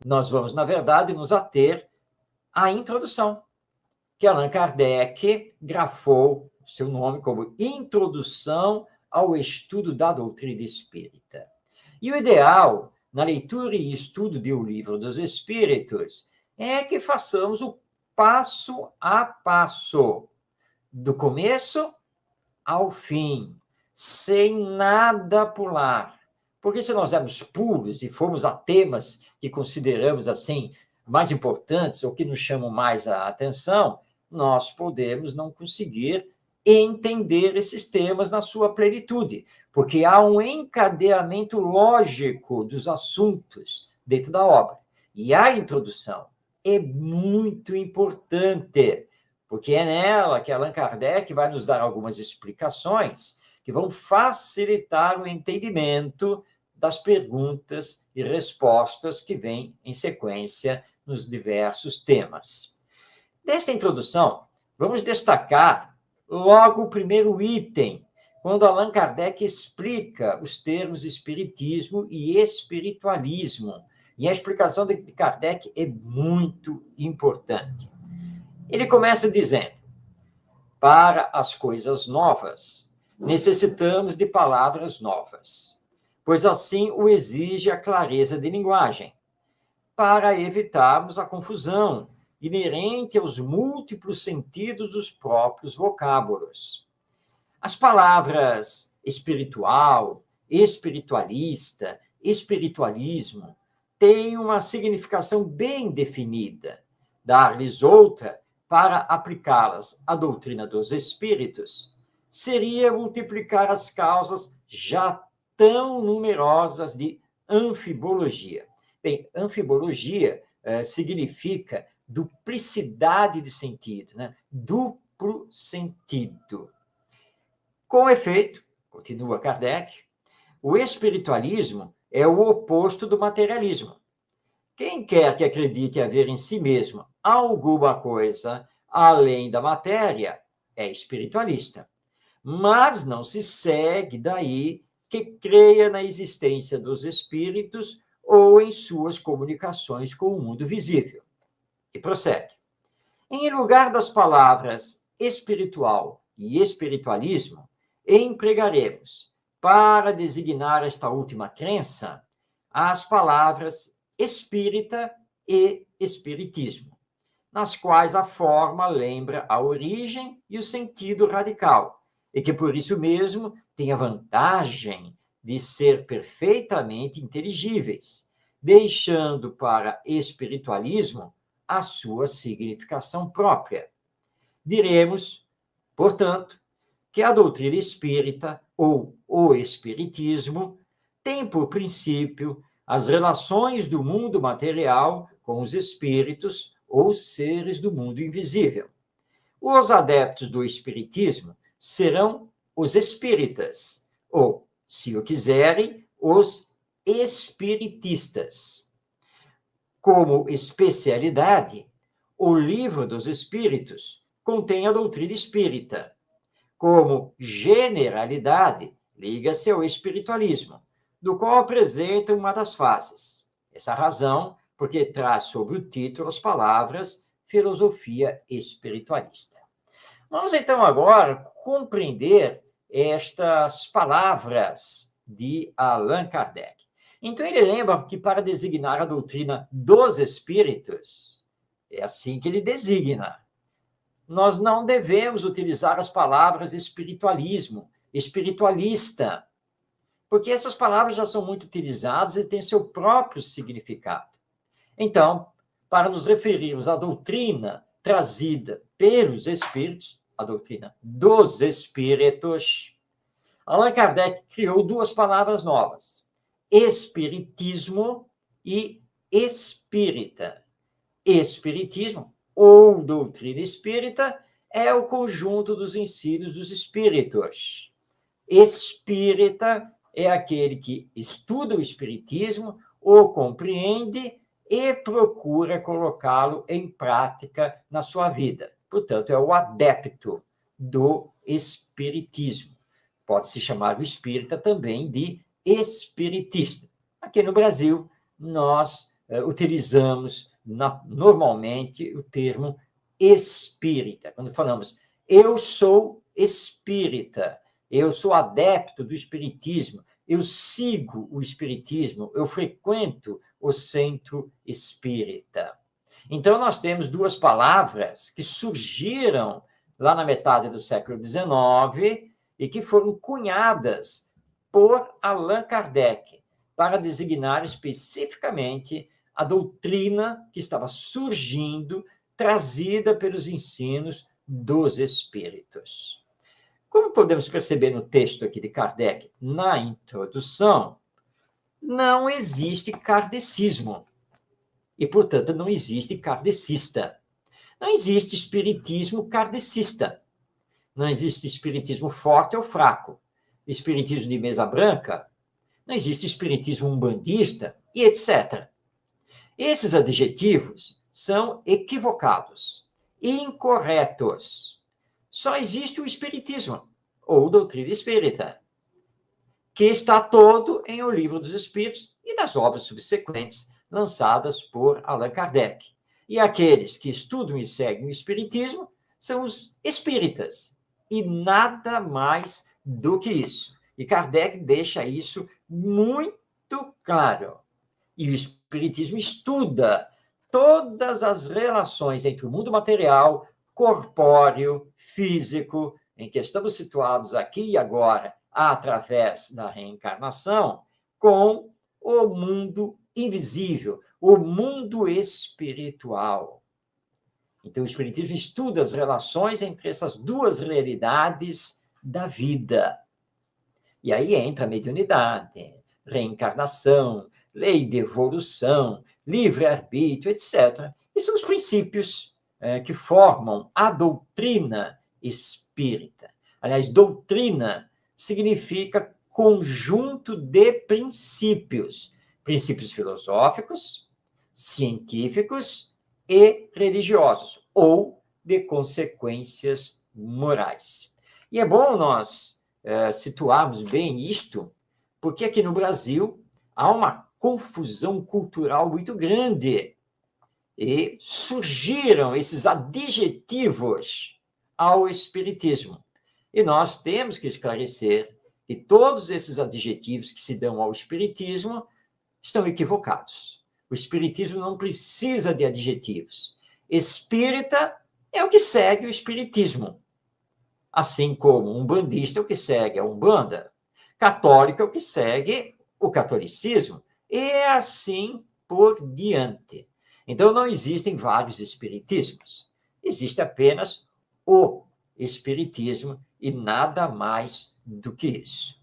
nós vamos, na verdade, nos ater à introdução, que Allan Kardec grafou seu nome como Introdução ao Estudo da Doutrina Espírita. E o ideal, na leitura e estudo do Livro dos Espíritos, é que façamos o passo a passo, do começo ao fim, sem nada pular. Porque se nós dermos pulos e formos a temas que consideramos assim mais importantes ou que nos chamam mais a atenção, nós podemos não conseguir entender esses temas na sua plenitude, porque há um encadeamento lógico dos assuntos dentro da obra. E a introdução é muito importante, porque é nela que Allan Kardec vai nos dar algumas explicações que vão facilitar o entendimento das perguntas e respostas que vêm em sequência nos diversos temas. Desta introdução, vamos destacar logo o primeiro item, quando Allan Kardec explica os termos espiritismo e espiritualismo. E a explicação de Kardec é muito importante. Ele começa dizendo: para as coisas novas, necessitamos de palavras novas, pois assim o exige a clareza de linguagem, para evitarmos a confusão inerente aos múltiplos sentidos dos próprios vocábulos. As palavras espiritual, espiritualista, espiritualismo têm uma significação bem definida. Dar-lhes outra para aplicá-las à doutrina dos espíritos seria multiplicar as causas já tão numerosas de anfibologia. Bem, anfibologia significa duplicidade de sentido, né? Duplo sentido. Com efeito, continua Kardec, o espiritualismo é o oposto do materialismo. Quem quer que acredite haver em si mesmo alguma coisa além da matéria é espiritualista. Mas não se segue daí que creia na existência dos espíritos ou em suas comunicações com o mundo visível. E prossegue. Em lugar das palavras espiritual e espiritualismo, empregaremos, para designar esta última crença, as palavras espírita e espiritismo, nas quais a forma lembra a origem e o sentido radical, e que por isso mesmo tem a vantagem de ser perfeitamente inteligíveis, deixando para espiritualismo a sua significação própria. Diremos, portanto, que a doutrina espírita, ou o espiritismo, tem por princípio as relações do mundo material com os espíritos ou seres do mundo invisível. Os adeptos do espiritismo serão os espíritas, ou, se o quiserem, os espiritistas. Como especialidade, o Livro dos Espíritos contém a doutrina espírita. Como generalidade, liga-se ao espiritualismo, do qual apresenta uma das fases. Essa razão, porque traz sobre o título as palavras filosofia espiritualista. Vamos então agora compreender estas palavras de Allan Kardec. Então ele lembra que para designar a doutrina dos espíritos, é assim que ele designa. Nós não devemos utilizar as palavras espiritualismo, espiritualista, porque essas palavras já são muito utilizadas e têm seu próprio significado. Então, para nos referirmos à doutrina trazida pelos espíritos, a doutrina dos espíritos, Allan Kardec criou duas palavras novas: espiritismo e espírita. Espiritismo, ou doutrina espírita, é o conjunto dos ensinos dos espíritos. Espírita é aquele que estuda o espiritismo, o compreende e procura colocá-lo em prática na sua vida. Portanto, é o adepto do espiritismo. Pode-se chamar o espírita também de espiritista. Aqui no Brasil, nós utilizamos normalmente o termo espírita. Quando falamos, eu sou espírita, eu sou adepto do espiritismo, eu sigo o espiritismo, eu frequento o centro espírita. Então, nós temos duas palavras que surgiram lá na metade do século XIX e que foram cunhadas por Allan Kardec para designar especificamente a doutrina que estava surgindo, trazida pelos ensinos dos espíritos. Como podemos perceber no texto aqui de Kardec, na introdução, não existe kardecismo. E, portanto, não existe kardecista. Não existe espiritismo kardecista. Não existe espiritismo forte ou fraco. Espiritismo de mesa branca. Não existe espiritismo umbandista, e etc. Esses adjetivos são equivocados, incorretos. Só existe o espiritismo, ou doutrina espírita, que está todo em O Livro dos Espíritos e das obras subsequentes lançadas por Allan Kardec. E aqueles que estudam e seguem o espiritismo são os espíritas, e nada mais do que isso. E Kardec deixa isso muito claro. E o espiritismo estuda todas as relações entre o mundo material, corpóreo, físico, em que estamos situados aqui e agora, através da reencarnação, com o mundo invisível, o mundo espiritual. Então, o espiritismo estuda as relações entre essas duas realidades da vida. E aí entra a mediunidade, reencarnação, lei de evolução, livre-arbítrio, etc. E são os princípios que formam a doutrina espírita. Aliás, doutrina significa conjunto de princípios, princípios filosóficos, científicos e religiosos, ou de consequências morais. E é bom nós situarmos bem isto, porque aqui no Brasil há uma confusão cultural muito grande e surgiram esses adjetivos ao espiritismo. E nós temos que esclarecer que todos esses adjetivos que se dão ao espiritismo estão equivocados. O espiritismo não precisa de adjetivos. Espírita é o que segue o espiritismo. Assim como um umbandista é o que segue a Umbanda, católico é o que segue o catolicismo, e assim por diante. Então, não existem vários espiritismos. Existe apenas o espiritismo e nada mais do que isso.